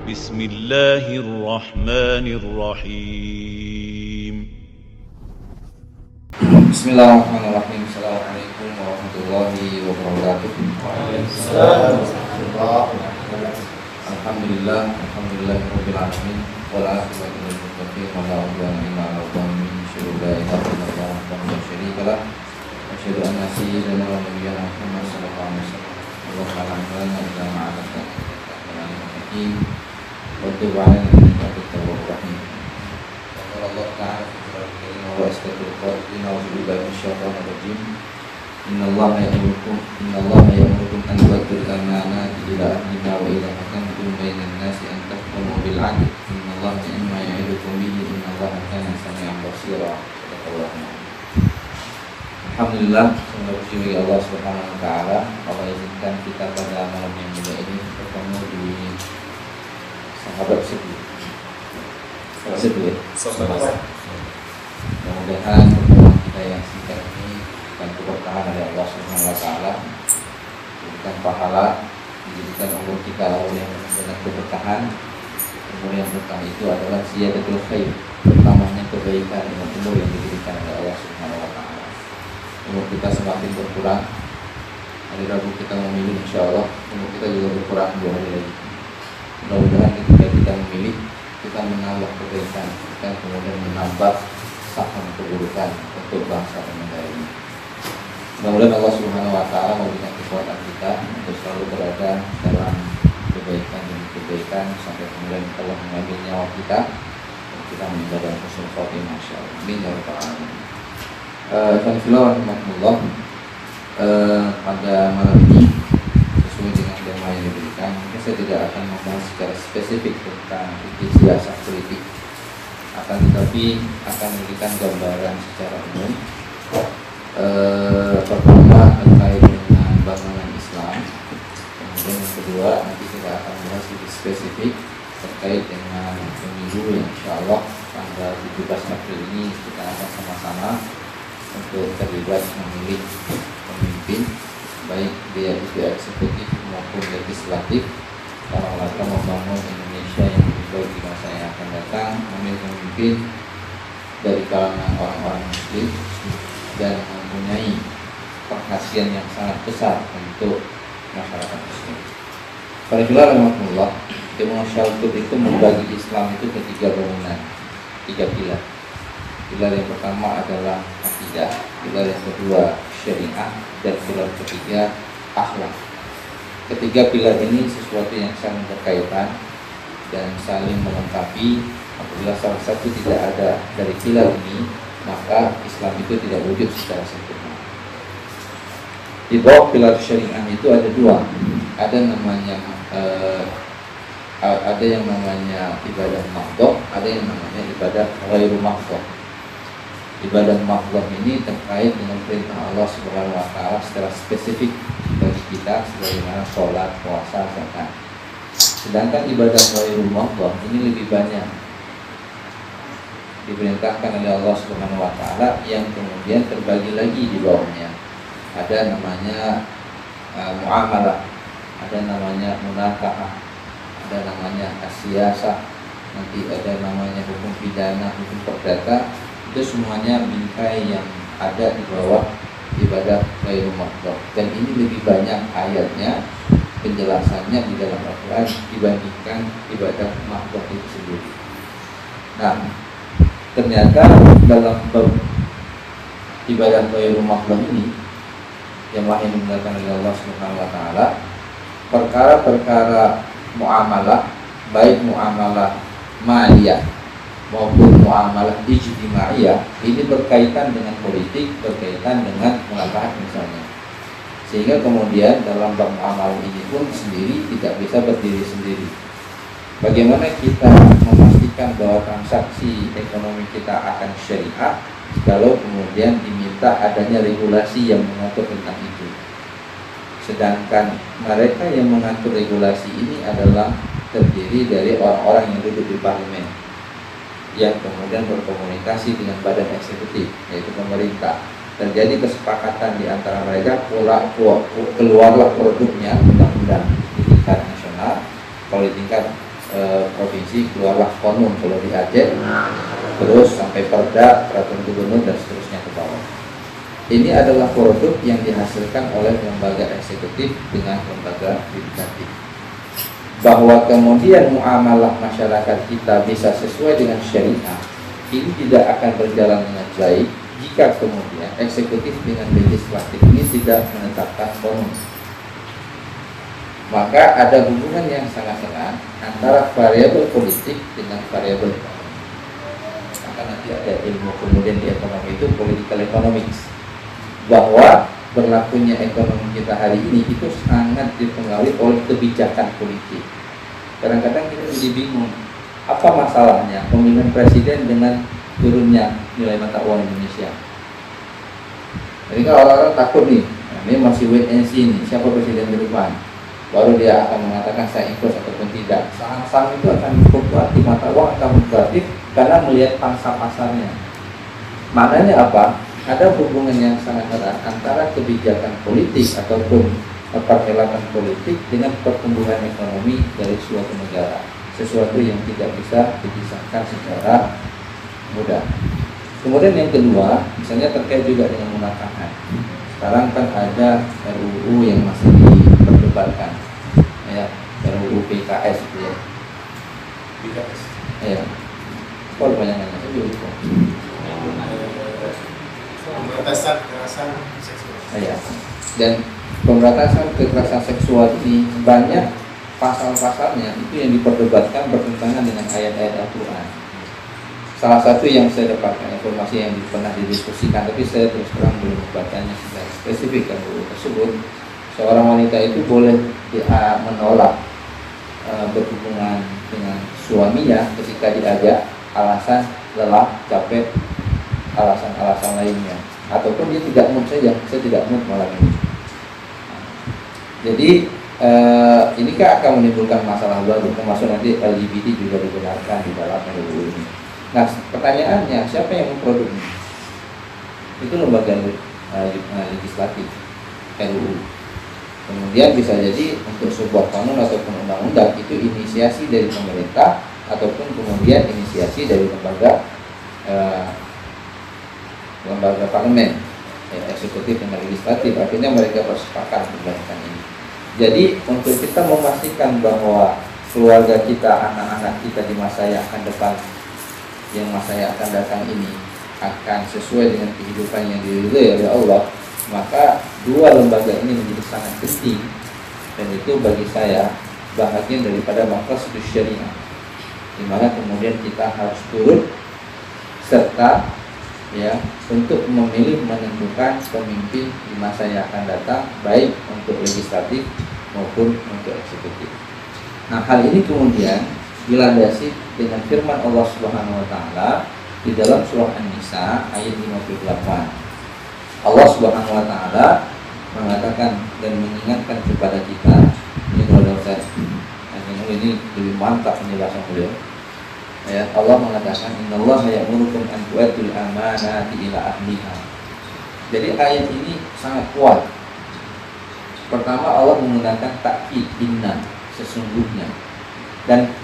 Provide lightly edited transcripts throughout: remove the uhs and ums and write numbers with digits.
بسم الله الرحمن الرحيم Bismillahirrahmanirrahim. Assalamualaikum warahmatullahi wabarakatuh. Waalaikumsalam warahmatullahi wabarakatuh. Alhamdulillahirabbil alamin. Wal aqibatu lil muttaqin wa la udwana illa 'alal zalimin. Asyhadu an la ilaha illallah wahdahu la syarika lah. Asyhadu anna sayyidana wa nabiyyana Muhammad sallallahu alaihi wasallam. Allahumma lana ila ma'alaka wa ala hakim wa tu'ala innaka at-tawwabur rahim. Allah Ta'ala wa astaghfirullah wa billahi minasyaitonir rajim. Innallaha ya'murukum an tu'addu al-amanati ila ahliha wa idza hakamtum bainan nasi an tahkumu bil 'adl. Innallaha ni'ma ya'idukum bihi innallaha kana samii'an basira. Alhamdulillah, semoga puji bagi Allah Subhanahu wa taala. Allah izinkan kita pada malam yang mulia ini bertemu di sahabat seduh. Mudah-mudahan pertemuan kita yang singkat ini akan keberkahan oleh Allah Subhanahu wa taala, diberikan pahala, dijadikan umur kita yang dengan keberkahan. Umur yang berkah itu adalah ziyadatul khair, bertambahnya kebaikan dengan umur yang diberikan oleh Allah Subhanahu wa taala. Umur kita semakin berkurang. Hari Rabu kita memilih, insyaallah umur kita juga berkurang 2 hari lagi. Mudah-mudahan ketika kita memilih, kita menambah kebaikan, kita kemudian menambah saham keburukan untuk bangsa dan negara ini. Mudah-mudahan Allah Subhanahu wa taala memberikan kekuatan kita untuk selalu berada dalam kebaikan demi kebaikan sampai kemudian Allah mengambil nyawa kita dan kita meninggal dalam husnul khotimah insyaallah. Amin ya rabbal alamin. Alhamdulillah, pada malam ini sesuai dengan tema yang diberikan, mungkin saya tidak akan membahas secara spesifik tentang siasat politik, akan tetapi akan memberikan gambaran secara umum. Pertama terkait dengan bangunan Islam, kemudian yang kedua nanti kita akan bahas lebih spesifik terkait dengan pemilu yang insyaallah tanggal 17 April ini kita akan sama-sama untuk terlibat memilih pemimpin, baik dia itu eksekutif maupun legislatif, dalam rangka membangun Indonesia yang lebih baik di masa yang akan datang, memilih pemimpin dari kalangan orang-orang muslim dan mempunyai perhatian yang sangat besar untuk masyarakat muslim. Para ulama rahimahullah, Imam Syafi'i itu membagi Islam itu ke 3 bangunan, 3 pilar. Pilar yang pertama adalah akidah, pilar yang kedua syariah, dan pilar ketiga akhlak. Ketiga pilar ini sesuatu yang saling berkaitan dan saling melengkapi. Apabila salah satu tidak ada dari pilar ini, maka Islam itu tidak wujud secara sempurna. Di bawah pilar syariah itu ada 2. Ada yang namanya ibadah mahdhah, ada yang namanya ibadah ghairu mahdhah. Ibadah mahdhah ini terkait dengan perintah Allah Subhanahu wa taala secara spesifik bagi kita, sebagaimana sholat, puasa, zakat. Sedangkan ibadah ghairu mahdhah ini lebih banyak diperintahkan oleh Allah Subhanahu wa taala yang kemudian terbagi lagi di bawahnya. Ada namanya muamalah, ada namanya munakahah, ada namanya asiyasah, nanti ada namanya hukum pidana, hukum perdata. Itu semuanya bingkai yang ada di bawah ibadah ghairu mahdhah, dan ini lebih banyak ayatnya, penjelasannya di dalam Al-Quran dibandingkan ibadah mahdhah itu sendiri. Nah, ternyata dalam ibadah ghairu mahdhah ini yang wahyu dimuliakan oleh Allah Subhanahu wa taala, perkara-perkara muamalah, baik muamalah maliyah maupun muamalah ijtimaiyah, ini berkaitan dengan politik, berkaitan dengan munakahat misalnya. Sehingga kemudian dalam bab muamalah ini pun sendiri tidak bisa berdiri sendiri. Bagaimana kita memastikan bahwa transaksi ekonomi kita akan syariah kalau kemudian diminta adanya regulasi yang mengatur tentang itu? Sedangkan mereka yang mengatur regulasi ini adalah terdiri dari orang-orang yang duduk di parlemen, yang kemudian berkomunikasi dengan badan eksekutif, yaitu pemerintah. Terjadi kesepakatan di antara mereka, keluarlah produknya undang-undang di tingkat nasional. Kalau di tingkat ada peraturan gubernur dan seterusnya ke bawah. Ini adalah produk yang dihasilkan oleh lembaga eksekutif dengan lembaga yudikatif. Bahwa kemudian muamalah masyarakat kita bisa sesuai dengan syariah, ini tidak akan berjalan dengan baik jika kemudian eksekutif dengan legislatif ini tidak menetapkan bonus. Maka ada hubungan yang sangat erat antara variabel politik dengan variabel ekonomi. Maka nanti ada ilmu kemudian di ekonomi itu political economics, bahwa berlakunya ekonomi kita hari ini itu sangat dipengaruhi oleh kebijakan politik. Kadang-kadang kita jadi bingung, apa masalahnya pemilihan presiden dengan turunnya nilai mata uang Indonesia. Jadi kalau orang-orang takut nih, nah ini masih wait and see nih, siapa presiden ke depan, baru dia akan mengatakan saya ikut ataupun tidak. Saham-saham itu akan fluktuatif, mata uang akan fluktuatif karena melihat pangsa pasarnya. Maknanya apa? Ada hubungan yang sangat erat antara kebijakan politik ataupun perhelatan politik dengan pertumbuhan ekonomi dari suatu negara, sesuatu yang tidak bisa dipisahkan secara mudah. Kemudian yang kedua, misalnya terkait juga dengan munakahan. Sekarang kan ada RUU yang masih diperdebatkan, ya, RUU PKS itu ya. PKS. Ya. Kalau banyak nanya saya juga lupa. Pemberantasan kekerasan seksual. Ya. Dan pemberantasan kekerasan seksual ini banyak pasal-pasalnya itu yang diperdebatkan bertentangan dengan ayat-ayat Al-Quran. Salah satu yang saya dapatkan informasi yang pernah didiskusikan, tapi saya terus terang belum membacanya secara spesifik kan tersebut. Seorang wanita itu boleh menolak berhubungan dengan suaminya ketika diajak alasan lelah, capek, alasan-alasan lainnya, ataupun dia tidak mood saja, saya tidak mood malam ini. Jadi inikah akan menimbulkan masalah baru, termasuk nanti LGBT juga dibenarkan di dalam RUU ini. Nah, pertanyaannya siapa yang memproduksi? Itu lembaga legislatif, RUU. Kemudian bisa jadi untuk sebuah kanun ataupun undang-undang itu inisiasi dari pemerintah ataupun kemudian inisiasi dari lembaga parlemen, eksekutif dan legislatif. Akhirnya mereka bersepakat melakukan ini. Jadi untuk kita memastikan bahwa keluarga kita, anak-anak kita di masa yang akan datang ini akan sesuai dengan kehidupan yang diridhoi oleh Allah, maka dua lembaga ini menjadi sangat penting, dan itu bagi saya bahagian daripada maqasid syariah, di mana kemudian kita harus turut serta ya untuk memilih menentukan pemimpin di masa yang akan datang, baik untuk legislatif maupun untuk eksekutif. Nah, hal ini kemudian dilandasi dengan firman Allah Subhanahu wa taala di dalam surah An-Nisa ayat 58. Allah Subhanahu wa taala mengatakan dan mengingatkan kepada kita, ini kalau saya ini lebih mantap penjelasan beliau. Ya, Allah mengatakan innallaha ya'murukum an tu'addul amanati ila ahliha. Jadi ayat ini sangat kuat. Pertama Allah menggunakan takkid, inna, sesungguhnya. Dan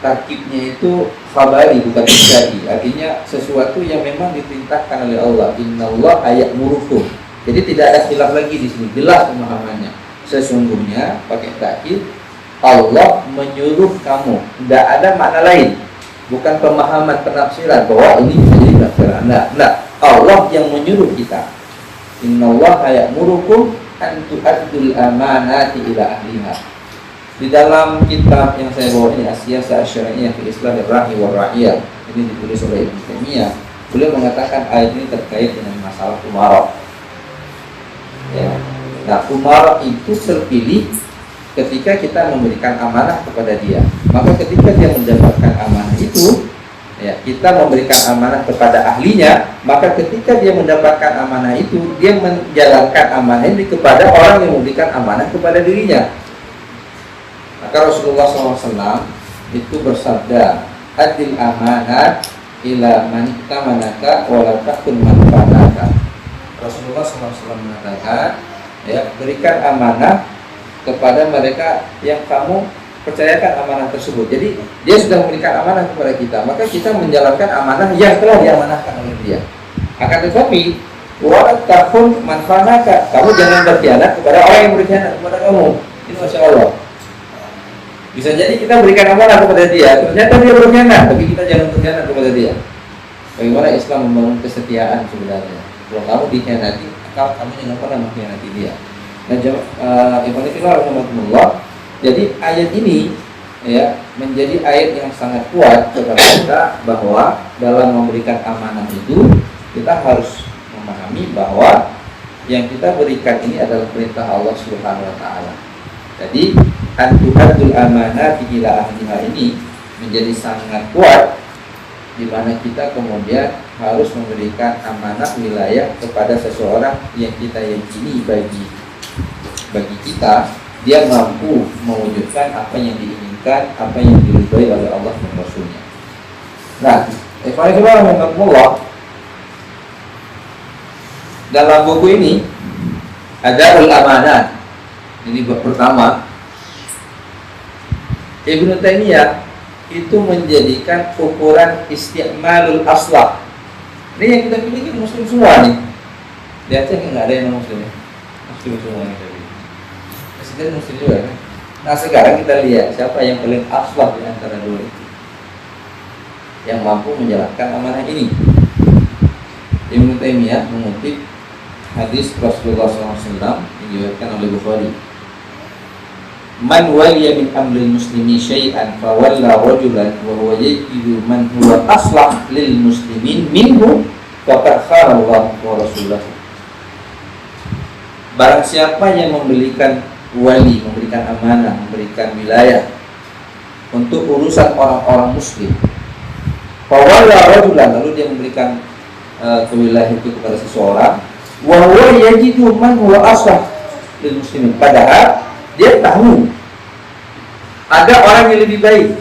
takkidnya itu khabari bukan isyari, artinya sesuatu yang memang diperintahkan oleh Allah. Innallaha ya'murukum. Jadi tidak ada khilaf lagi di sini, jelas pemahamannya. Sesungguhnya pakai takkid, Allah menyuruh kamu. Tidak ada makna lain. Bukan pemahaman penafsiran bahwa ini menjadi penafsiran. Nah, Allah yang menyuruh kita. Innallaha ya'murukum an tu'addul amanati ila ahliha. Di dalam kitab yang saya bawa ini As-Siyasah Asy-Syar'iyyah fi Islahir Ra'i war Ra'iyah, ini ditulis oleh Ibnu Taimiyah. Beliau mengatakan ayat ini terkait dengan masalah umarah. Ya. Nah, umarah itu terpilih ketika kita memberikan amanah kepada dia. Maka ketika dia mendapatkan amanah itu, ya, kita memberikan amanah kepada ahlinya, maka ketika dia mendapatkan amanah itu, dia menjalankan amanah ini kepada orang yang memberikan amanah kepada dirinya. Maka Rasulullah SAW itu bersabda, adil amanat ila man itamanaka wa la takun man fanaka. Rasulullah SAW mengatakan, ya, berikan amanah kepada mereka yang kamu percayakan amanah tersebut. Jadi dia sudah memberikan amanah kepada kita, maka kita menjalankan amanah yang telah diamanahkan oleh dia. Akan tetapi wala takun manfanaka, kamu jangan berkhianat kepada orang yang berkhianat kepada kamu. Ini Masya Allah. Bisa jadi kita berikan amanah kepada dia, ternyata dia berkhianat, tapi kita jangan berkhianat kepada dia. Bagaimana Islam membangun kesetiaan sebenarnya? Kalau kamu dikhianati, kamu jangan pernah mengkhianati dia. Nah, jadi ayat ini ya menjadi ayat yang sangat kuat kepada kita bahwa dalam memberikan amanah itu kita harus memahami bahwa yang kita berikan ini adalah perintah Allah Subhanahu wa taala. Jadi antu'addul amanati ila ahliha ini menjadi sangat kuat, di mana kita kemudian harus memberikan amanah wilayah kepada seseorang yang kita yakini bagi kita dia mampu mewujudkan apa yang diinginkan, apa yang diridhai oleh Allah dan Rasulnya. Nah, dalam buku ini ada amanah. Ini bab pertama. Ibnu Taimiyah itu menjadikan ukuran isti'malul aslah. Ini yang kita pilih muslim semua nih. Di Aceh nggak ada yang muslim ya? Muslim semua yang kita pilih. Presiden muslim juga kan? Nah sekarang kita lihat siapa yang paling aslah di antara dua itu, yang mampu menjalankan amanah ini. Ibnu Taimiyah mengutip hadis Rasulullah SAW yang diriwayatkan oleh Bukhari. Man waliya min amril muslimi syai'an fa walla rajulan wa huwa yajidu man huwa aslah lil muslimin minhu faqad khana Allah wa rasulahu. Barang siapa yang memberikan wali, memberikan amanah, memberikan wilayah untuk urusan orang-orang muslim, fa walla rajulan, lalu dia memberikan kewilayahan itu kepada seseorang, wa huwa yajidu man huwa aslah lil muslimin, padahal dia tahu ada orang yang lebih baik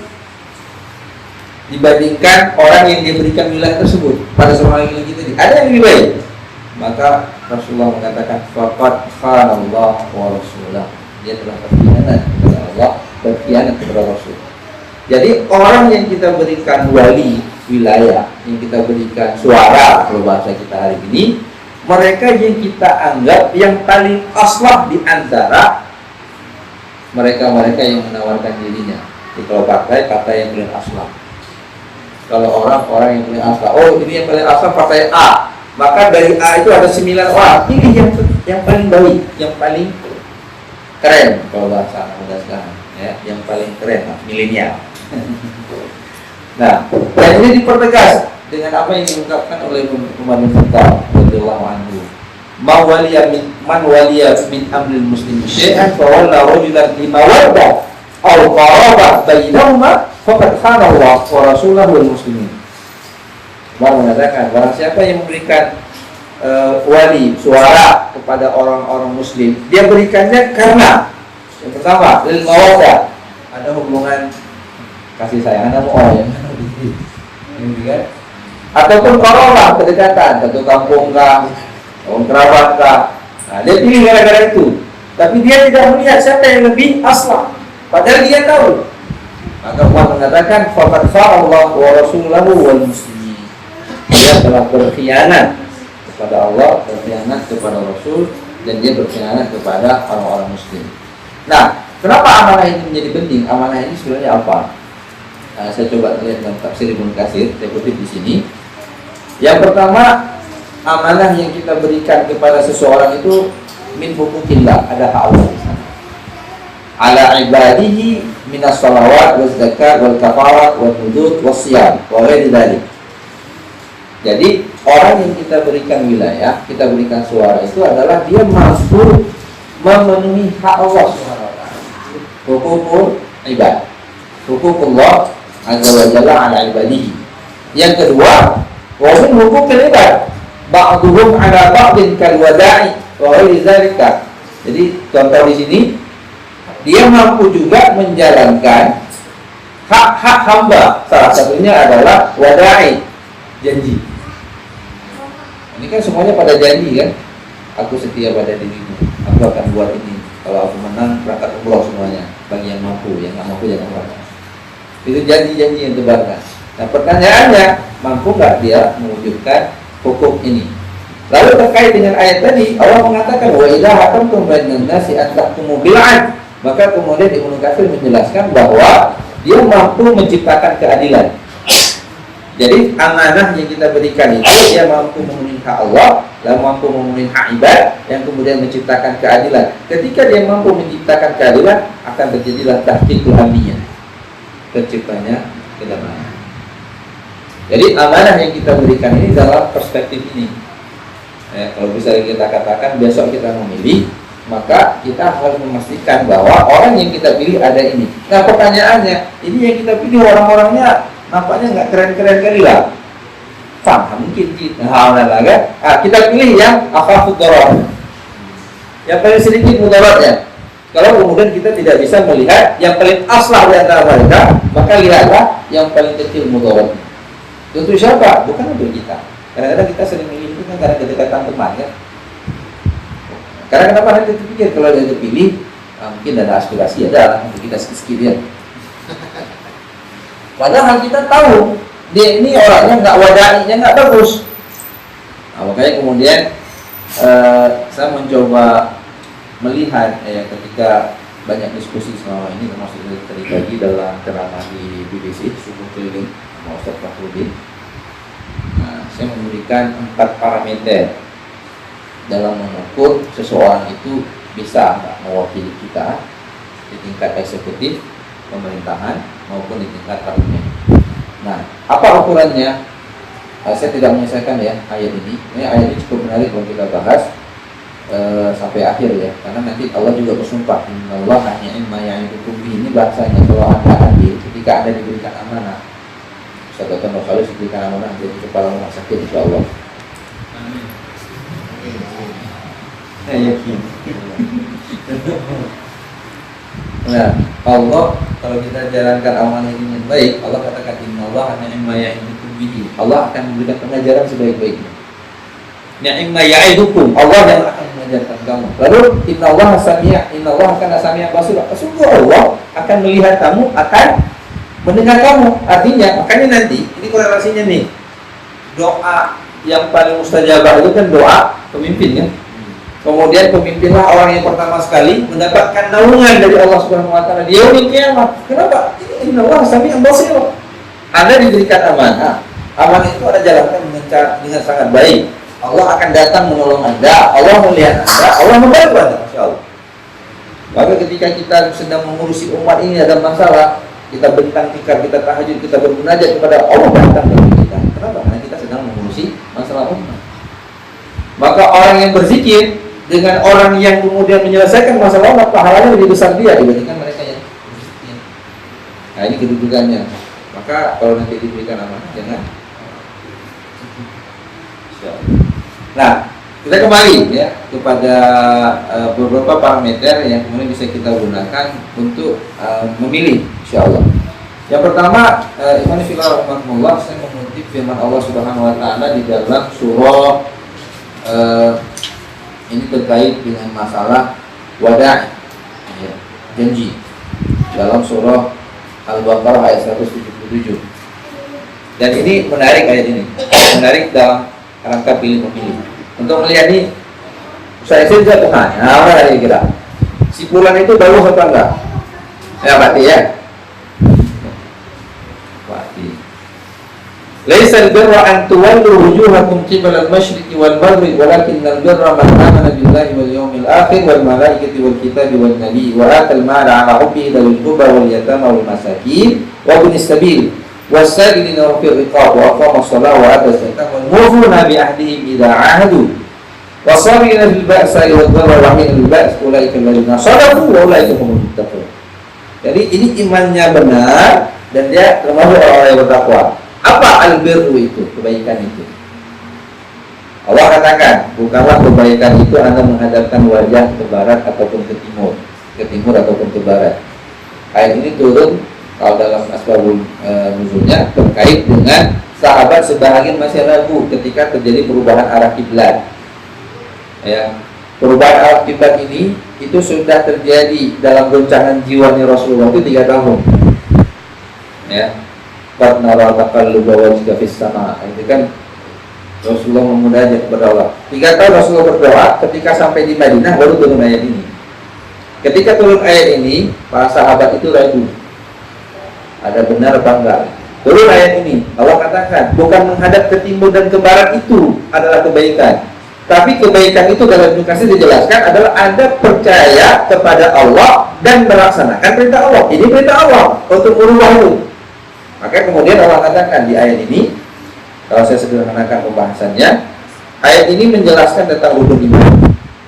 dibandingkan orang yang dia berikan wilayah tersebut. Pada seorang yang kita tadi ada yang lebih baik, maka Rasulullah mengatakan faqad khana Allah wa rasulahu, dia telah berkhianat kepada Allah, berkhianat kepada Rasul. Jadi orang yang kita berikan wali wilayah, yang kita berikan suara kalau bahasa kita hari ini, mereka yang kita anggap yang paling aslah di antara mereka-mereka yang menawarkan dirinya. Jadi kalau pakai kata yang paling aslah. Kalau orang-orang yang paling aslah, oh ini yang paling aslah pakai A, maka dari A itu ada 9 orang. Pilih yang paling baik, yang paling keren kalau bahasa anak muda sekarang, ya, yang paling keren, milenial. Nah, dan ini dipertegas dengan apa yang diungkapkan oleh Umar bin Khattab radhiyallahu anhu. Man waliya min amril muslimin syai'an fa walla rajulan limawaddah aw qaraba bainahuma faqad khana Allah wa rasulahu wal muslimin. Umar mengatakan barang siapa yang memberikan wali suara kepada orang-orang muslim, dia berikannya karena yang pertama lil mawaddah, ada hubungan kasih sayang sama orang yang ini kan, ataupun qarabah, kedekatan, satu kampung kah, orang kerabat kah. Nah, dia pilih gara-gara itu, tapi dia tidak melihat siapa yang lebih aslah, padahal dia tahu. Maka Allah mengatakan faqad khana Allah wa rasulahu wal muslimin, dia telah berkhianat kepada Allah, berkhianat kepada Rasul, dan dia berkhianat kepada orang-orang muslim. Nah, kenapa amanah ini menjadi penting? Amanah ini sebenarnya apa? Saya coba lihat dalam tafsir Ibnu Katsir, saya kutip di sini. Yang pertama, amanah yang kita berikan kepada seseorang itu min hukukillah, ada hak Allah di sana. Ala ibadihi minas salawat waz zakat wal kafarat wal hudud was siyam wa ghairi dzalik. Jadi orang yang kita berikan wilayah, kita berikan suara itu adalah dia mampu memenuhi hak Allah Subhanahu wa taala. Hukukul ibad. Hukukullah azza wa jalla ala ibadihi. Yang kedua, wa min hukukil ibad ba'duhum ala ba'din kal wada'i wa ghairi dzalika. Jadi contoh di sini dia mampu juga menjalankan hak-hak hamba. Salah satunya adalah wada'i, janji. Ini kan semuanya pada janji kan. Aku setia pada dirimu, aku akan buat ini. Kalau aku menang berangkat umroh semuanya bagi yang mampu. mampu, yang nggak mampu jangan keluarkan. Itu janji-janji yang tebarkan. Nah pertanyaannya, mampu nggak dia mewujudkan hukum ini? Lalu terkait dengan ayat tadi, Allah mengatakan wa idza hakamtum bainan nasi an tahkumu bil 'adl. Maka kemudian Ibnu Katsir menjelaskan bahwa dia mampu menciptakan keadilan. Jadi amanah yang kita berikan itu dia mampu memenuhi hak Allah, lalu mampu memenuhi hak ibad, yang kemudian menciptakan keadilan. Ketika dia mampu menciptakan keadilan, akan terjadilah tahqiqul amniyah, terciptanya kedamaian. Jadi amanah yang kita berikan ini dalam perspektif ini. Kalau bisa kita katakan besok kita memilih, maka kita harus memastikan bahwa orang yang kita pilih ada ini. Nah pertanyaannya, ini yang kita pilih orang-orangnya nampaknya nggak keren-keren kali lah. Paham mungkin kita. Kita pilih yang akhafud darar, yang paling sedikit mudaratnya. Kalau kemudian kita tidak bisa melihat yang paling aslah di antara mereka, maka lihatlah yang paling kecil mudaratnya. Untuk siapa? Bukan untuk kita. Kadang-kadang kita sering milih itu kan karena kedekatan teman ya. Karena kenapa nanti terpikir kalau dia terpilih, mungkin ada aspirasi ada untuk kita sikit-sikit ya. Padahal kita tahu dia ini orangnya nggak wadainya nggak bagus. Nah, makanya kemudian saya mencoba melihat ketika banyak diskusi selama ini, termasuk terjadi dalam ceramah di BBC Subuh Keliling sama Ustaz Fakhrudin. Nah, saya memberikan 4 parameter dalam mengukur seseorang itu bisa nggak mewakili kita di tingkat eksekutif, pemerintahan maupun di tingkat parlemen. Nah, apa ukurannya? Saya tidak menyelesaikan ya ayat ini. Ini ayat ini cukup menarik kalau kita bahas sampai akhir ya, karena nanti Allah juga bersumpah, Allah hanya imma ya'idukum bihi. Ini bahasanya kalau Anda adil ketika Anda diberikan amanah. Ustaz Dr. Nur Khalis diberikan amanah jadi kepala rumah sakit, insyaallah. Amin. Saya yakin. Nah, Allah kalau kita jalankan amanah ini dengan baik, Allah katakan innallaha ni'ma ya'idukum bihi. Allah akan memberikan pengajaran sebaik-baiknya. Ni'ma ya'idukum, Allah yang akan mengajarkan kamu. Lalu innallaha kana sami'an basir. Sungguh Allah akan melihat kamu, akan mendengar kamu. Artinya, makanya nanti ini korelasinya nih. Doa yang paling mustajabah itu kan doa pemimpin kan. Kemudian pemimpinlah orang yang pertama sekali mendapatkan naungan dari Allah Subhanahu wa taala di yaumil kiamat. Kenapa? Innallaha sami'un basir. Anda diberikan amanah. Amanah itu Anda jalankan dengan sangat baik. Allah akan datang menolong Anda, Allah melihat Anda, Allah membantu Anda, insyaallah. Maka ketika kita sedang mengurusi umat ini ada masalah, kita bentang tikar, kita tahajud, kita bermunajat kepada Allah datang bagi kita. Kenapa? Karena kita sedang mengurusi masalah umat. Maka orang yang berzikir dengan orang yang kemudian menyelesaikan masalah umat, pahalanya lebih besar dia dibandingkan mereka yang berzikir. Nah ini kedudukannya. Maka kalau nanti diberikan amanah, jangan. Nah, kita kembali ya kepada beberapa parameter yang kemudian bisa kita gunakan untuk memilih, insyaallah. Yang pertama, ikhwan fillah rahimakumullah, saya mengutip firman Allah Subhanahu wa taala di dalam surah ini terkait dengan masalah wada' ya, janji dalam surah Al-Baqarah ayat 177. Dan ini menarik ayat ini. Menarik dalam rangka pilih-memilih. Untuk melihat ini, saya saja Tuhan. Nah, mana kira? Si bulan itu bagus atau enggak? Ya, berarti ya. Berarti. Laisa al-birra an tuwallu wujuhakum qibala al-masyriqi wal maghrib, walakinnal birra man amana billahi wal yawmil akhir wal malaikati wal kitabi wan nabiy wa atal mala 'ala hubbihi dzil qurba wal yatama wal masakin wa ibnis sabil والسائلين وفي الرقاب وأقاموا الصلاة وآتوا الزكاة والموفون بعهدهم إذا عاهدوا والصابرين في البأساء والضراء وحين البأس أولئك الذين صدقوا وأولئك هم المتقون. Jadi ini imannya benar dan dia termasuk orang yang bertakwa. Apa albirru itu? Kebaikan itu. Allah katakan, bukanlah kebaikan itu Anda menghadapkan wajah ke barat ataupun ke timur ataupun ke barat. Ayat ini turun kalau dalam asbabul nuzulnya terkait dengan sahabat sebahagian masih ragu ketika terjadi perubahan arah kiblat. Ya, Perubahan Alkitab ini itu sudah terjadi dalam goncangan jiwanya Rasulullah itu 3 tahun. Ya. Qad nara taqalluba wajhika fis sama. Itu kan Rasulullah memunajat kepada Allah. 3 tahun Rasulullah berdoa, ketika sampai di Madinah baru turun ayat ini. Ketika turun ayat ini, para sahabat itu ragu. Ada benar apa enggak? Turun ayat ini, Allah katakan, bukan menghadap ke timur dan ke barat itu adalah kebaikan. Tapi kebaikan itu dalam Ibnu Katsir dijelaskan adalah Anda percaya kepada Allah dan melaksanakan perintah Allah. Ini perintah Allah untuk merubah itu. Maka kemudian Allah katakan di ayat ini, kalau saya sederhanakan pembahasannya, ayat ini menjelaskan tentang rukun iman,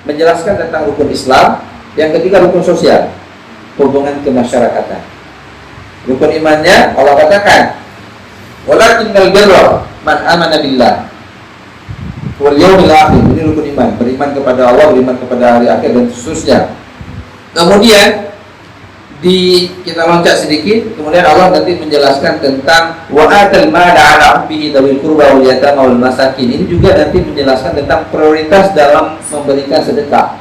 menjelaskan tentang rukun Islam, yang ketiga rukun sosial, hubungan kemasyarakatan. Rukun imannya Allah katakan, walakinnal birra man amana billah wal yaumil akhir. Ini rukun iman, beriman kepada Allah, beriman kepada hari akhir dan seterusnya. Kemudian kita loncat sedikit, kemudian Allah nanti menjelaskan tentang wa atal mala ala hubbihi dzawil qurba wal yatama wal masakin. Ini juga nanti menjelaskan tentang prioritas dalam memberikan sedekah.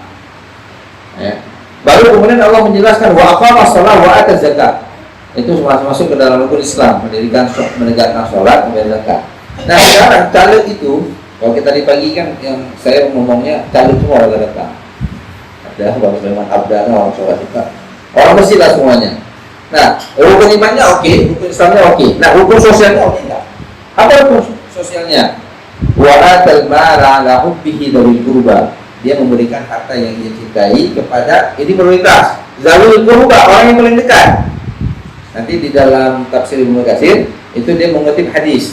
Ya. Baru kemudian Allah menjelaskan wa aqamas shalah wa ataz zakat. Itu masuk ke dalam rukun Islam, menegakkan sholat, membayar zakat. Nah, sekarang caleg itu, kalau kita di pagi kan yang saya ngomongnya caleg semua orang datang. Ada Bapak Sulaiman Abdana, orang sholat zakat. Orang bersih lah semuanya. Nah, rukun imannya oke, rukun Islamnya oke. Nah, rukun sosialnya oke enggak? Apa rukun sosialnya? Wa atal mala ala hubbihi dzawil qurba. Dia memberikan harta yang dia cintai kepada, ini prioritas, dzawil qurba, orang yang paling dekat. Nanti di dalam tafsir Ibnu Katsir itu dia mengutip hadis.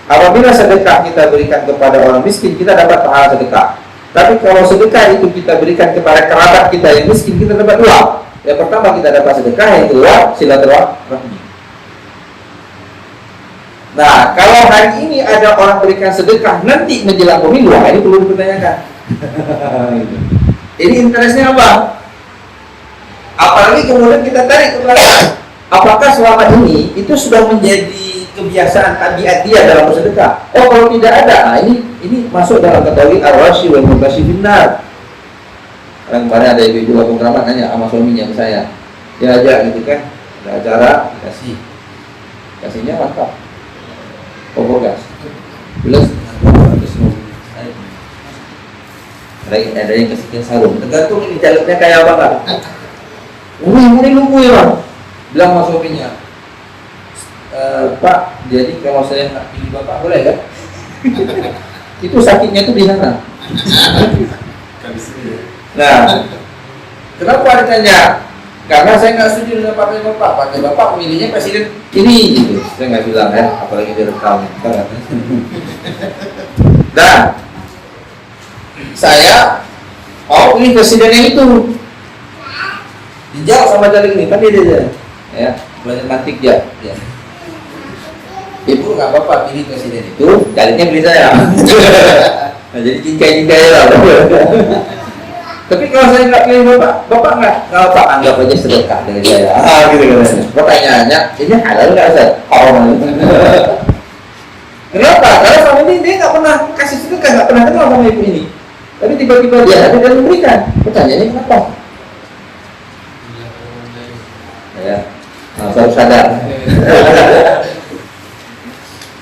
Apabila sedekah kita berikan kepada orang miskin, kita dapat pahala sedekah. Tapi kalau sedekah itu kita berikan kepada kerabat kita yang miskin, kita dapat 2. Yang pertama kita dapat sedekah, yang kedua silaturahmi. Nah, kalau hari ini ada orang berikan sedekah nanti menjelang pemilu, ini perlu dipertanyakan. Ini interestnya apa? Apalagi kemudian kita tarik ke belakang, apakah selama ini itu sudah menjadi kebiasaan tabiat dia dalam bersedekah? Oh, kalau tidak ada, nah ini masuk dalam kategori ar-rashi wal mubashir binnar. Kemarin ada ibu-ibu kampung keramat nanya sama suaminya ke saya, dia ajak gitu kan, ada acara kasihnya mantap, kompor gas, plus ada yang kasihnya sarung, tergantung ini calegnya kayak apa kan. Ini nunggu ya bang, bilang sama suaminya, Pak, jadi kalau saya nggak pilih bapak boleh kan? Itu sakitnya tuh di sana. Nah, kenapa ditanya? Karena saya nggak setuju dengan partai bapak memilihnya presiden ini gitu. Saya nggak bilang ya, apalagi direkam. Dan saya mau pilih presiden yang itu. Dijawab sama caleg ini, kan dia ya, belajar mantik ya. Ibu nggak apa-apa pilih presiden itu, calegnya pilih saya. Nah, jadi cincai-cincai lah. Tapi kalau saya nggak pilih bapak nggak apa, anggap aja sedekah dari saya. Gitu kan. Pertanyaannya, ini halal nggak Ustaz? Haram. Kenapa? Karena selama ini dia nggak pernah kasih sedekah, nggak pernah kenal sama ibu ini. Tapi tiba-tiba dia ada dan memberikan. Pertanyaannya kenapa? Ya, baru sadar.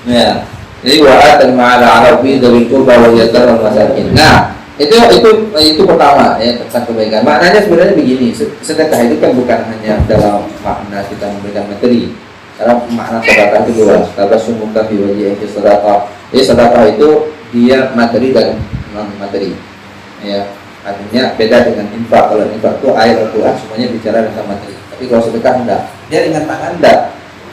Ya, jadi wa'at al-ma'ala arabi dzawil qurba wal yatama wal masakin. Nah, itu pertama ya, tentang kebaikan. Maknanya sebenarnya begini, sedekah itu kan bukan hanya dalam makna kita memberikan materi. Karena makna sedekah itu luas. Tabassum fi wajhi sedekah. Jadi sedekah itu dia materi dan non materi. Ya, artinya beda dengan infak. Kalau infak itu ayat Al-Qur'an semuanya bicara tentang materi. Tapi kalau sedekah enggak, dia dengan tangan enggak.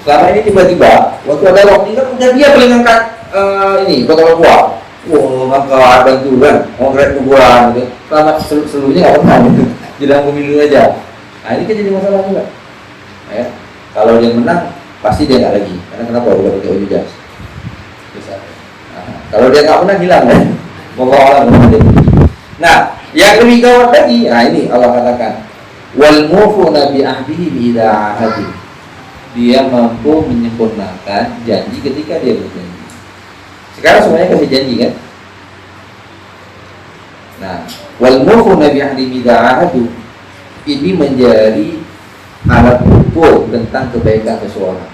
Selama ini tiba-tiba waktu ada orang meninggal, udah dia paling angkat ini botol buah. Wah, maka bantuan, konkret kuburan gitu. Selama seluruhnya nggak pernah gitu. Jelang pemilu aja. Nah ini kan jadi masalah juga. Ya, kalau dia menang pasti dia nggak lagi. Karena kenapa? Udah pakai baju jas. Bisa. Nah, kalau dia nggak menang hilang kan? Bawa orang kemudian. Nah, yang lebih gawat lagi, nah ini Allah katakan, wal mufuna bi ahdihi bi idza ahadi. Dia mampu menyempurnakan janji ketika dia berjanji. Sekarang semuanya kasih janji kan? Nah, Nah, wal mufuna bi ahdi mida'ahadu ini menjadi alat ukur tentang kebaikan seseorang.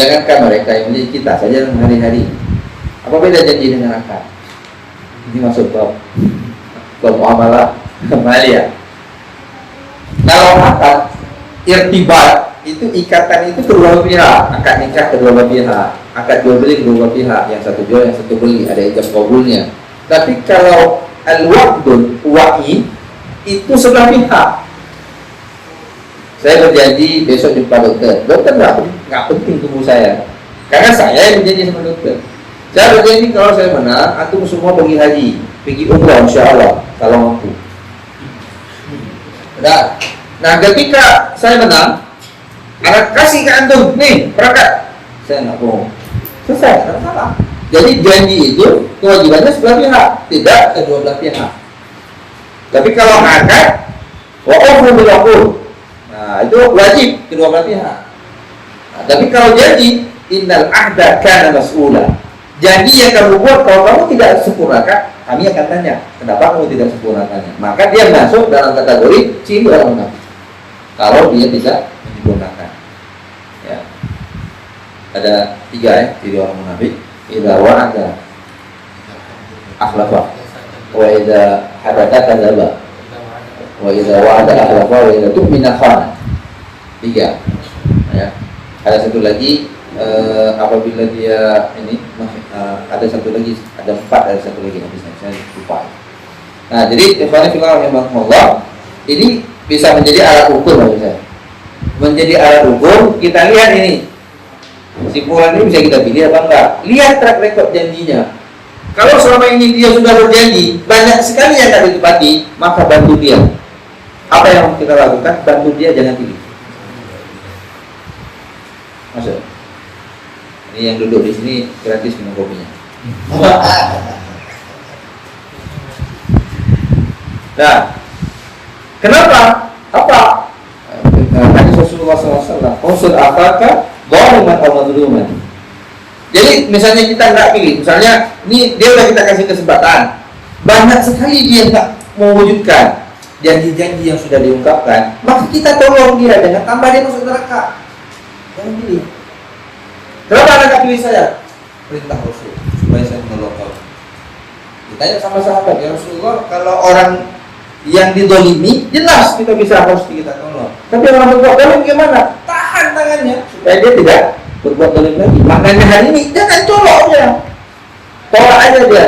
Jangankan mereka yang menjadi kita saja dalam hari-hari. Apa beda janji dengan akad? Ini masuk ke muamalah maliyah. Kalau akad irtibat itu ikatan itu kedua pihak, akad nikah kedua pihak, akad jual beli kedua pihak, yang satu jual yang satu beli, ada ijab kabulnya. Tapi kalau al-waqdul wa'i itu sebelah pihak. Saya berjanji besok jumpa dokter. Dokter nggak penting tunggu saya, karena saya yang berjanji sama dokter. Saya berjanji kalau saya menang, antum semua pergi haji, pergi umrah, insya Allah kalau mampu. Nah, ketika saya menang, anak kasih ke antum, nih perangkat. Saya nggak mau. Selesai, tidak salah. Jadi janji itu kewajibannya sebelah pihak, tidak kedua belah pihak. Tapi kalau akad, wa'ufu bil uqud. Nah, itu wajib kedua belah pihak. Nah, tapi kalau janji, innal ahda kana mas'ula. Janji yang kamu buat kalau kamu tidak sempurnakan, kami akan tanya, kenapa kamu tidak sempurnakannya? Maka dia masuk dalam kategori cinta orang munafik. Kalau dia tidak menyempurnakan. Ya. Ada 3 ya, ciri orang munafik. Idza wa'ada akhlafa, wa idza hadatha kadzaba, wa idza wa'ada akhlafa, wa idza tu'mina khana. 3. Ya. Ada satu lagi, apabila dia ini ada satu lagi, ada 4, ada satu lagi habisnya saya lupa. Nah, jadi ikhwan fillah rahimakumullah, ini bisa menjadi alat ukur bagi saya. Menjadi alat ukur, kita lihat ini. Kesimpulan ini bisa kita pilih apa enggak? Lihat track record janjinya. Kalau selama ini dia sudah berjanji, banyak sekali yang tak ditepati, maka bantu dia. Apa yang kita lakukan? Bantu dia, jangan pilih. Masuk. Ini yang duduk di sini gratis minum kopinya. Nah, kenapa? Apa? Hadis Rasulullah SAW. Unsur apakah? Zaliman atau mazluman. Jadi misalnya kita nggak pilih, misalnya ini dia udah kita kasih kesempatan, banyak sekali dia nggak mewujudkan janji-janji yang sudah diungkapkan, maka kita tolong dia, jangan tambah dia masuk neraka. Jangan pilih. Kenapa anda nggak pilih saya? Perintah Rasul supaya saya menolong kau. Ditanya sama sahabat, ya Rasulullah, kalau orang yang didolimi jelas kita bisa harus kita tolong. Tapi orang berbuat dolim gimana? Tahan tangannya supaya dia tidak berbuat dolim lagi. Makanya hari ini jangan colok dia, tolak aja dia.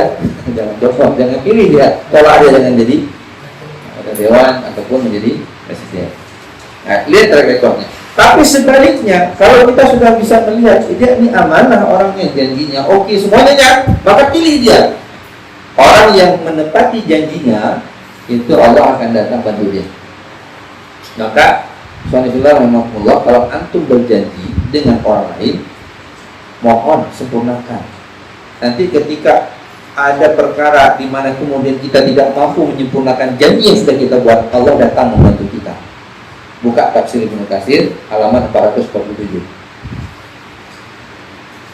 Jangan colok, jangan pilih dia, tolak aja, jangan jadi dewan ataupun menjadi presiden. Nah, lihat track recordnya. Tapi sebaliknya, kalau kita sudah bisa melihat dia ini amanah orangnya, janjinya oke semuanya, maka pilih dia. Orang yang menepati janjinya, itu Allah akan datang bantu dia. Maka subhanallah rahimahullah, kalau antum berjanji dengan orang lain, mohon sempurnakan. Nanti ketika ada perkara di mana kemudian kita tidak mampu menyempurnakan janji yang sudah kita buat, Allah datang membantu kita. Buka tafsir Ibnu Katsir halaman 447.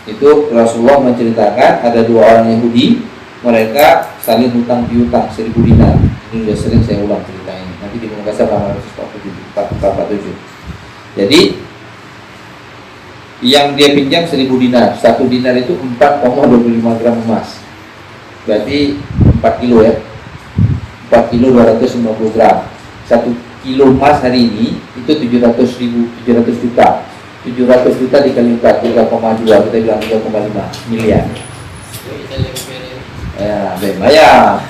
Itu Rasulullah menceritakan ada 2 orang Yahudi, mereka saling hutang piutang 1000 dinar. Ini sudah sering saya ulang cerita ini. Nanti di Ibnu Katsir halaman 447. Jadi yang dia pinjam 1000 dinar, 1 dinar itu 4,25 gram emas. Berarti 4 kilo ya. 4 kilo 250 gram. 1 kilo emas hari ini itu 700 juta. 700 juta dikali 4, 3,2, kita bilang 3,5 miliar. Ya, lumayan.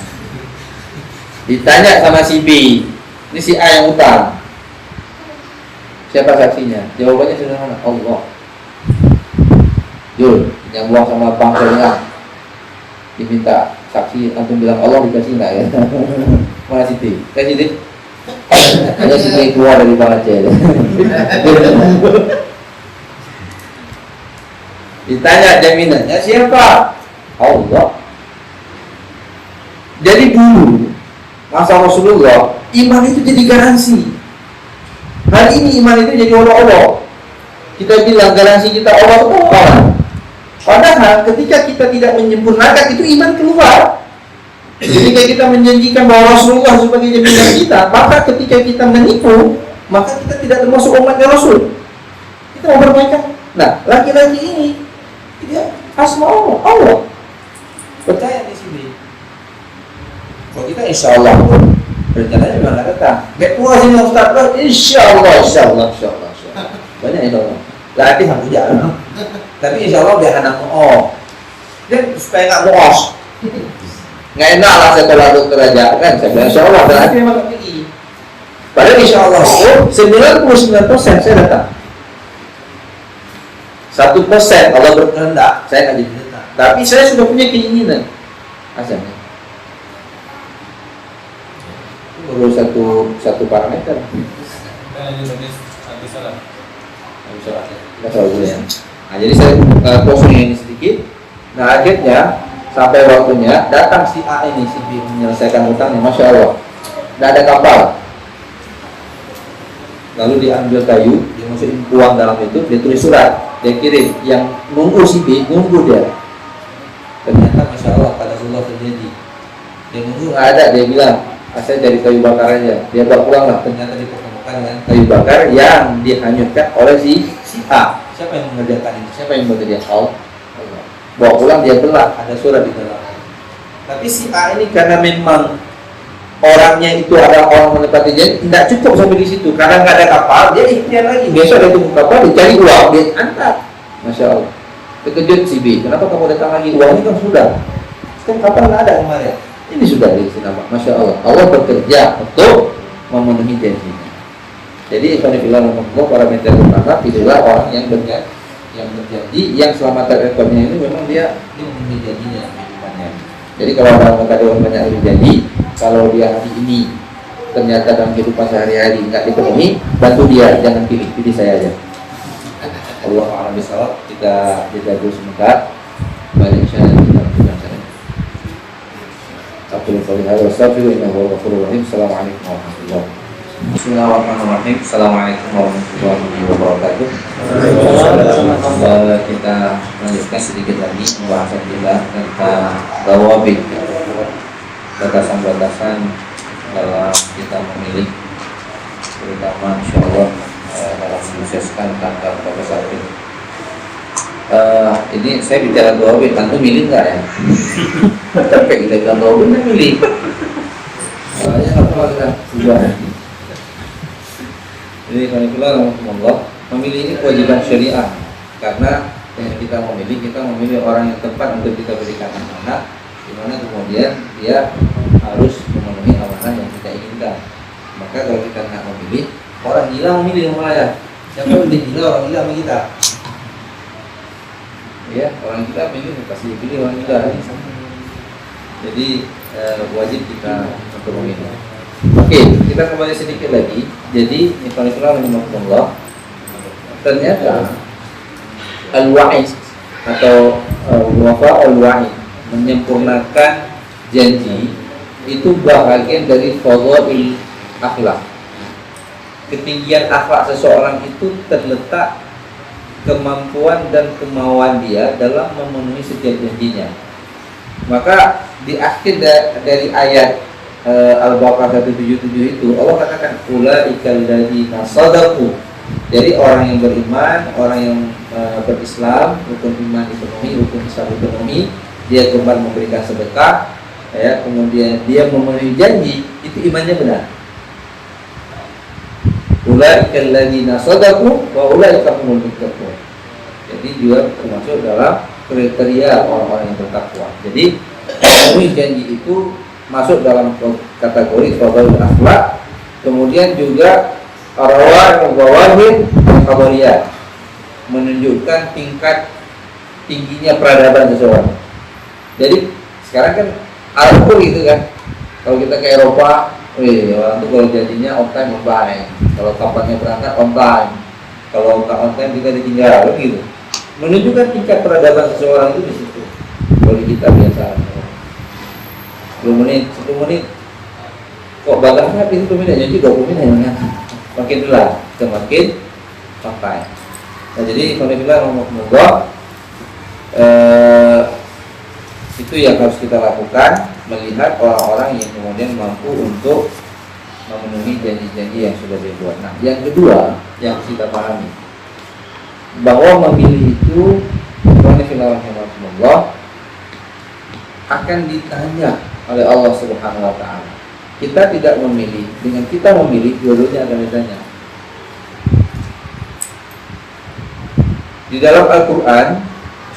Ditanya sama si B, ini si A yang utang. Siapa saksinya? Jawabannya sederhana, Allah. Jul, yang buang sama bank saya diminta saksi, antum bilang Allah, dikasih enggak ya? Mana Siti? Kasih Siti. Hanya Siti keluar dari bank Aceh. Ditanya jaminannya siapa? Allah. Jadi dulu masa Rasulullah, iman itu jadi garansi. Hari ini iman itu jadi Allah. Kita bilang garansi kita Allah itu orang. Padahal ketika kita tidak menyempurnakan itu iman keluar. Ketika kita menjanjikan bahwa Rasulullah sebagai jaminan kita, maka ketika kita menipu, maka kita tidak termasuk umatnya Rasul. Kita mempermainkan. Nah, laki-laki ini dia asma Allah. Percaya di sini. Kalau kita insya Allah pun rencananya memang datang. Gak puas ini Ustaz, insya Allah. Banyak insya Allah. Latih harus jalan. Tapi insya Allah biar anak dan supaya nggak bohong. Nggak enak lah saya tolak dokter aja kan. Saya bilang insya Allah berarti memang pergi. Padahal insya Allah itu 99% saya datang. 1% Allah berkehendak saya nggak jadi datang. Tapi saya sudah punya keinginan. Asalnya. Itu baru satu parameter. Nah, jadi saya closing ini sedikit. Nah, akhirnya sampai waktunya datang si A ini, si B menyelesaikan hutangnya, masya Allah. Tidak ada kapal. Lalu diambil kayu, dia masukin uang dalam itu, dia tulis surat, dia kirim. Yang nunggu si B, nunggu dia. Ternyata masya Allah pada Allah terjadi. Dia nunggu nggak ada, dia bilang, saya dari kayu bakar aja. Dia bawa pulang lah. Ternyata dipertemukan dengan kayu bakar yang dihanyutkan oleh si A. Siapa yang mengerjakan ini? Siapa yang bekerja? Allah. Bawa pulang dia belah, ada surat di dalam. Tapi si A ini karena memang orangnya itu adalah orang menepati janji, tidak cukup sampai di situ. Karena nggak ada kapal, dia ikhtiar lagi. Besok ada tunggu kapal, dia cari uang, dia antar. Masya Allah. Terkejut si B. Kenapa kamu datang lagi? Uangnya kan sudah. Kan kapal nggak ada kemarin. Ini sudah di sini, masya Allah. Allah bekerja untuk memenuhi janjinya. Jadi Alhamdulillah para mentor pertama itulah orang yang berjanji, yang selama rekodnya ini memang dia memenuhi janjinya. Jadi kalau ada anggota dewan banyak berjanji, kalau dia hari ini ternyata dalam kehidupan sehari-hari nggak dipenuhi, bantu dia, jangan pilih saya aja. Allah a'lam bishawab. Kita jeda dulu sebentar. Balik syariat kita lakukan syariat. Assalamualaikum warahmatullahi wabarakatuh. Bismillahirrahmanirrahim. Assalamualaikum warahmatullahi wabarakatuh. Kita lanjutkan sedikit lagi pembahasan kita tentang dawabit, batasan-batasan dalam kita memilih, terutama insyaallah dalam menyukseskan kantor Profesor ini. Ini saya bicara dawabit, tentu milih nggak ya? Capek kita bilang dawabit, nggak milih. Soalnya apa kita ubah? Jadi Alhamdulillah memilih ini kewajiban syariah, karena yang kita memilih orang yang tepat untuk kita berikan amanah, di mana kemudian dia harus memenuhi amanah yang kita inginkan. Maka kalau kita nggak memilih, orang gila memilih yang mana ya? Siapa yang gila? Orang gila sama kita. Ya, orang gila memilih pasti dipilih orang gila. Jadi wajib kita untuk memilih. Oke, kita kembali sedikit lagi. Jadi, Alhamdulillah, ternyata al-wa'id atau wafa al-wa'id, menyempurnakan janji, itu bahagian dari fadhail akhlak. Ketinggian akhlak seseorang itu terletak kemampuan dan kemauan dia dalam memenuhi setiap janjinya. Maka di akhir dari ayat Al-Baqarah 177 itu Allah katakan ulaikal ladzina shadaqu. Jadi orang yang beriman, orang yang berislam, rukun iman dipenuhi, rukun Islam dipenuhi, dia gemar memberikan sedekah, ya, kemudian dia memenuhi janji, itu imannya benar. Ulaikal ladzina shadaqu wa ulaika humul muttaqun. Jadi juga termasuk dalam kriteria orang-orang yang bertakwa. Jadi memenuhi janji itu masuk dalam kategori fadhail akhlak. Kemudian juga rawahid al-qadariyah, menunjukkan tingkat tingginya peradaban seseorang. Jadi sekarang kan Arab gitu kan. Kalau kita ke Eropa, orang itu kalau janjinya on time on time. Kalau kapannya berangkat on time. Kalau nggak on time kita ditinggal gitu. Menunjukkan tingkat peradaban seseorang itu di situ. Kalau kita biasa 10 menit, 10 menit kok bakal habis 10 menit, jadi 20 menit makin telah, semakin sampai. Nah jadi Alhamdulillah itu yang harus kita lakukan melihat orang-orang yang kemudian mampu untuk memenuhi janji-janji yang sudah dibuat. Nah, yang kedua yang kita pahami bahwa memilih itu Allah akan ditanya oleh Allah Subhanahu wa taala. Kita tidak memilih, dengan kita memilih dua-duanya akan ditanya. Di dalam Al-Qur'an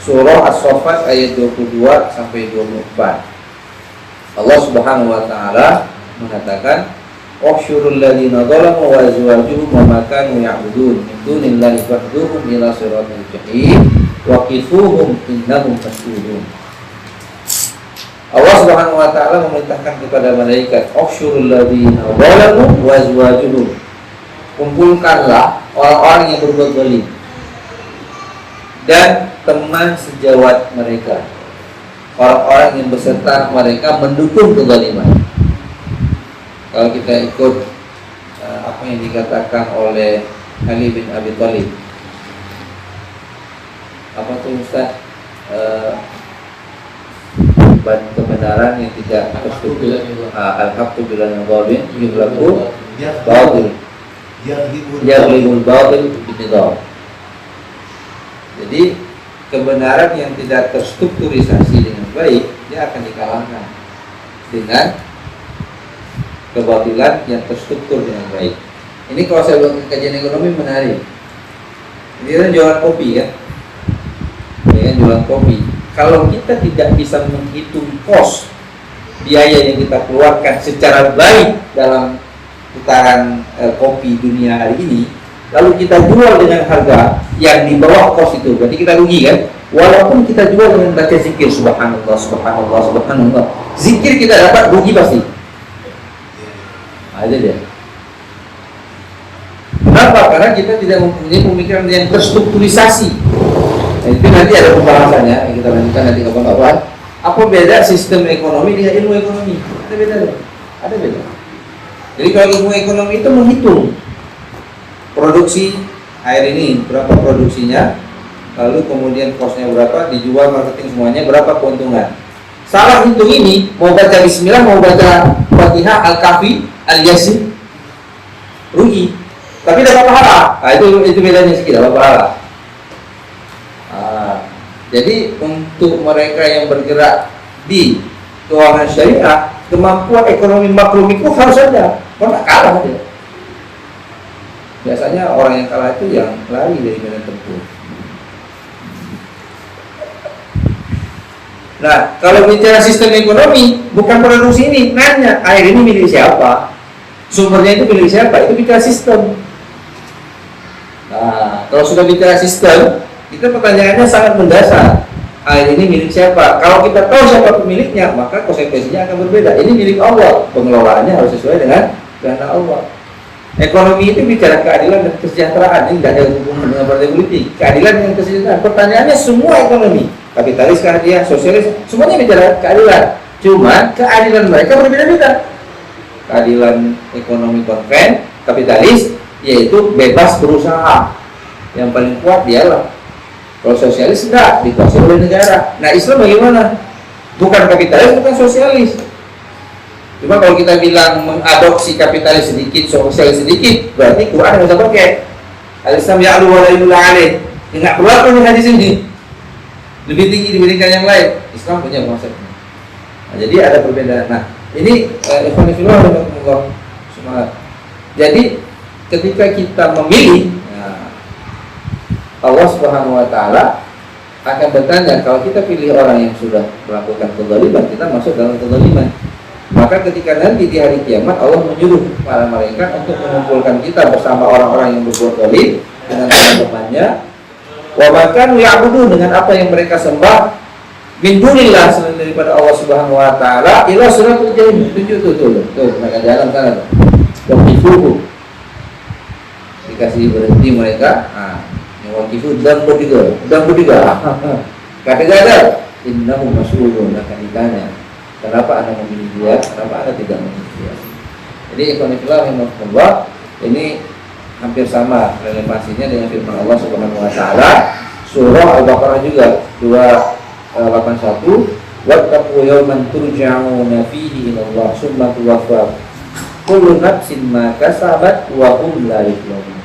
surah As-Saffat ayat 22 sampai 24. Allah Subhanahu wa taala mengatakan wahsyurul ladzina zalamu wa azwajuhum wa ma kanu ya'budun min dunillahi fahduhum ila siratal jahim wa qifuhum innahum mas'ulun. Allah Subhanahu wa taala memerintahkan kepada malaikat wahsyurul ladzina zalamu wa azwajuhum, kumpulkanlah orang-orang yang berbuat zalim dan teman sejawat mereka, orang-orang yang beserta mereka mendukung kezaliman. Kalau kita ikut apa yang dikatakan oleh Ali bin Abi Thalib, apa tuh Ustaz, kebenaran yang tidak terstruktur, al-haqqu bila nadhabin yughlaqu batil yaghlibul batil bitidar. Jadi kebenaran yang tidak terstrukturisasi dengan baik, dia akan dikalahkan dengan kebatilan yang terstruktur dengan baik. Ini kalau saya buat kajian ekonomi menarik. Ini kan jualan kopi kan? Ya kan, jualan kopi. Kalau kita tidak bisa menghitung kos biaya yang kita keluarkan secara baik dalam putaran kopi dunia hari ini, lalu kita jual dengan harga yang di bawah kos itu, berarti kita rugi kan? Walaupun kita jual dengan baca zikir subhanallah, subhanallah, subhanallah, zikir kita dapat, rugi pasti. Ada dia. Kenapa? Karena kita tidak mempunyai pemikiran yang terstrukturisasi. Nah, itu nanti ada pembahasannya yang kita lanjutkan nanti kapan-kapan. Apa beda sistem ekonomi dengan ilmu ekonomi? Ada beda. Ada beda. Jadi kalau ilmu ekonomi itu menghitung produksi air ini, berapa produksinya, lalu kemudian kosnya berapa, dijual, marketing semuanya, berapa keuntungan. Salah hitung ini, mau baca bismillah, mau baca Fatihah, Al-Kahfi, Al-Yasin, rugi. Tapi dapat pahala. Nah, itu bedanya sedikit, dapat pahala. Jadi untuk mereka yang bergerak di keuangan syariah, kemampuan ekonomi makromiku harus ada. Karena kalah dia. Biasanya orang yang kalah itu yang lari dari medan tempur. Nah, kalau bicara sistem ekonomi, bukan produksi ini, nanya air ini milik siapa, sumbernya itu milik siapa, itu bicara sistem. Nah, kalau sudah bicara sistem, kita pertanyaannya sangat mendasar. Air ini milik siapa? Kalau kita tahu siapa pemiliknya, maka konsekuensinya akan berbeda. Ini milik Allah, pengelolaannya harus sesuai dengan kehendak Allah. Ekonomi itu bicara keadilan dan kesejahteraan, ini tidak ada hubungan dengan partai politik. Keadilan dan kesejahteraan, pertanyaannya semua ekonomi, kapitalis, dia sosialis, semuanya bicara keadilan. Cuma keadilan mereka berbeda-beda. Keadilan ekonomi konven, kapitalis, yaitu bebas berusaha. Yang paling kuat dialah. Kalau sosialis enggak, dikuasai oleh negara. Nah, Islam bagaimana? Bukan kapitalis, bukan sosialis. Cuma kalau kita bilang mengadopsi kapitalis sedikit, sosialis sedikit, berarti Quran yang bisa pakai. Al-Islam ya'lu wa la yu'la alaih. Enggak keluar dari hadis ini. Lebih tinggi dibandingkan yang lain. Islam punya konsepnya. Nah, jadi ada perbedaan. Nah, ini ikhwan fillah rahimakumullah, semangat. Jadi ketika kita memilih, Allah Subhanahu wa taala akan bertanya, kalau kita pilih orang yang sudah melakukan kezaliman, kita masuk dalam kezaliman. Maka ketika nanti di hari kiamat Allah menyuruh para malaikat untuk mengumpulkan kita bersama orang-orang yang berbuat zalim dengan teman-temannya, wa makan ya'budun, dengan apa yang mereka sembah min dunillah, selain daripada Allah Subhanahu wa taala, ila siratul jahim. Tuh mereka jalan sana tuh. Waqifuhu, dikasih berhenti mereka. Waqifu dan bertiga. Kata-kata innahum mas'ulun, akan ditanya, kenapa Anda memilih dia, kenapa Anda tidak memilih dia. Jadi ikhwanillah rahimakumullah, ini hampir sama relevansinya dengan firman Allah Subhanahu wa taala surah Al-Baqarah juga 281, wattaqu yawman turja'una fihi ila Allah summa tuwaffa kullu nafsin ma kasabat wa hum la yuzlamun.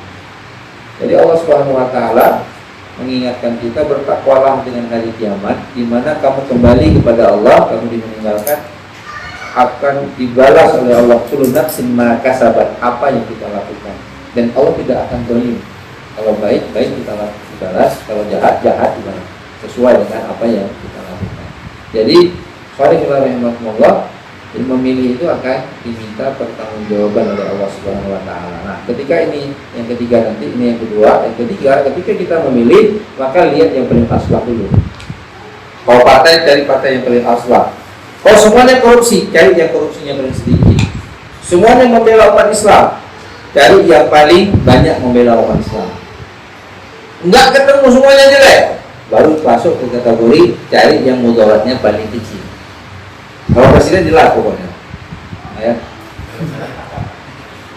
Jadi Allah Subhanahu wa taala mengingatkan kita, bertakwalah dengan hari kiamat di mana kamu kembali kepada Allah, kamu dimeninggalkan, akan dibalas oleh Allah kullu nafsin ma kasabat, apa yang kita lakukan. Dan Allah tidak akan zalim. Kalau baik kita balas, kalau jahat dibalas sesuai dengan apa yang kita lakukan. Jadi rahimahullah, memilih itu akan diminta pertanggungjawaban oleh Allah Subhanahu wa taala. Nah, ketika ini yang ketiga, nanti ini yang kedua. Yang ketiga, ketika kita memilih, maka lihat yang paling aslah dulu. Kalau partai, cari partai yang paling aslah. Kalau semuanya korupsi, cari yang korupsinya paling sedikit. Semuanya membela umat Islam, cari yang paling banyak membela umat Islam. Enggak ketemu semuanya jelek, baru masuk ke kategori cari yang mudaratnya paling kecil. Kalau presiden jelas pokoknya, ya.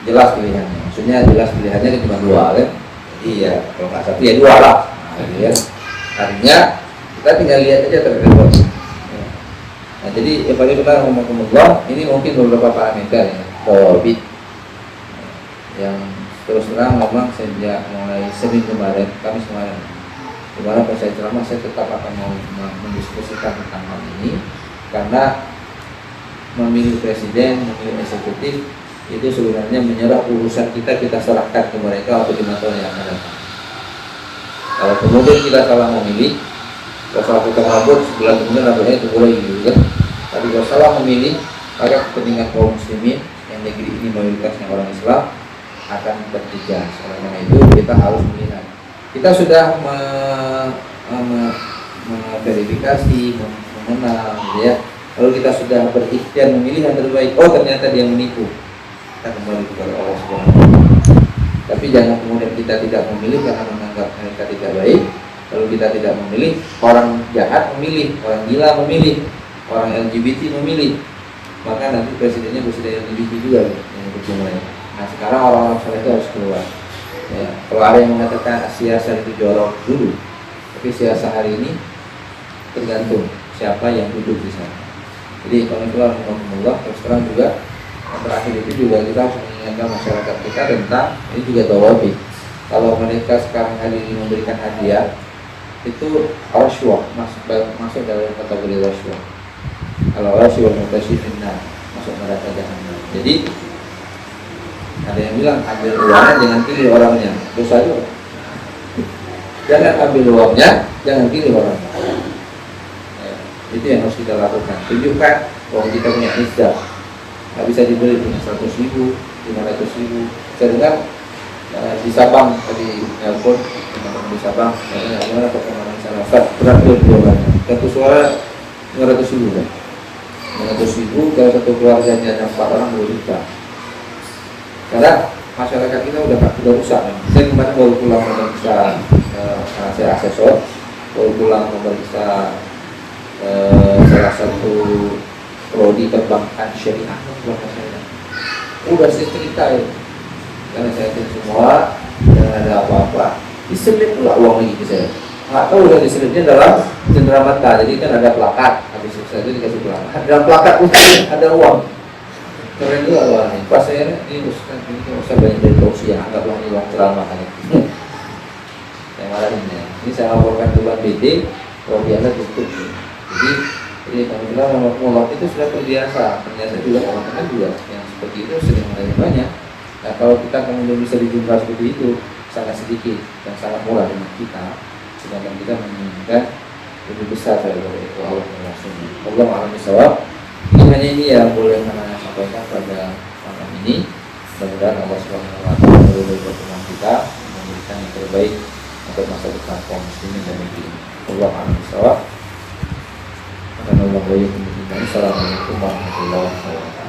Jelas pilihannya. Maksudnya jelas pilihannya cuma dua kan. Jadi ya kalau nggak satu ya dua lah. Nah, gitu ya. Artinya kita tinggal lihat aja terus. Nah, jadi ya paling benar ngomong-ngomong, ini mungkin beberapa parameter ya, Covid yang terus terang memang sejak mulai Senin kemarin, Kamis kemarin, dimana pas saya ceramah saya tetap akan mau mendiskusikan tentang hal ini, karena memilih presiden, memilih eksekutif itu sebenarnya menyerah urusan kita serahkan ke mereka untuk 5 tahun yang akan datang. Kalau kemudian kita salah memilih, kalau salah kita mabuk, sebulan kemudian rambutnya itu boleh gitu kan. Tapi kalau salah memilih, maka kepentingan kaum muslimin yang negeri ini mayoritasnya orang Islam akan terjejas. Oleh karena itu kita harus melihat. Kita sudah memverifikasi, mengenal, ya. Lalu kita sudah berikhtiar memilih yang terbaik. Oh, ternyata dia menipu. Kita kembali kepada Allah Subhanahu wa taala. Tapi jangan kemudian kita tidak memilih karena menganggap mereka tidak baik. Lalu kita tidak memilih, orang jahat memilih, orang gila memilih, orang LGBT memilih. Maka nanti presidennya presiden LGBT juga yang berjumlah. Nah, sekarang orang-orang soleh itu harus keluar. Ya, kalau ada yang mengatakan siasa itu jorok dulu, tapi siasa hari ini tergantung siapa yang duduk di sana. Jadi kalau itulah alhamdulillah, terus terang juga yang terakhir itu juga kita harus mengingatkan masyarakat kita tentang ini juga tawabi. Kalau mereka sekarang hari ini memberikan hadiah, itu rasuah, masuk dalam kategori rasuah. Kalau rasuah mutasyifina masuk neraka jahanam. Jadi ada yang bilang ambil uangnya jangan pilih orangnya, dosa juga. Jangan ambil uangnya, jangan pilih orangnya. Itu yang harus kita lakukan. Tunjukkan bahwa kita punya izzah. Nggak bisa dibeli dengan 100.000, 500.000. Saya dengar di Sabang tadi telepon teman-teman di Sabang, gimana perkembangan sana? Terakhir jawabannya. Satu suara 500.000 kan? 500.000 kalau satu keluarganya ada 4 orang 2 juta. Karena masyarakat kita udah rusak. Saya kemarin baru pulang memeriksa, saya asesor, baru pulang memeriksa salah satu prodi perbankan syariah. Udah saya cerita ya, karena saya cek semua dan ada apa-apa, diselip pula uang lagi ke saya. Nggak tahu udah diselipnya dalam cendera mata. Jadi kan ada plakat, habis selesai itu dikasih plakat. Dalam plakat ada uang. Keren juga uangnya. Pas saya ini Ustaz, ini kan Ustaz banyak dari tausiah, anggaplah ini uang ceramah kan. Saya marahin ya. Ini saya laporkan ke Bank BD, kalau biasa tutup. Jadi kami bilang Allah itu sudah terbiasa. Ternyata juga orang-orang juga yang seperti itu sering banyak. Nah, kalau kita kemudian bisa dijumpai seperti itu, sangat sedikit dan sangat murah dengan kita. Sedangkan kita menginginkan lebih besar dari itu Allah Rasulnya. Allah alami sawab. Ini hanya ini yang boleh saya sampaikan pada malam ini. Mudah-mudahan Allah Subhanahu wa taala meridhoi pertemuan kita, memberikan yang terbaik untuk masa depan kaum muslimin dan negeri ini. Allah alami sawab. Assalamualaikum warahmatullahi wabarakatuh.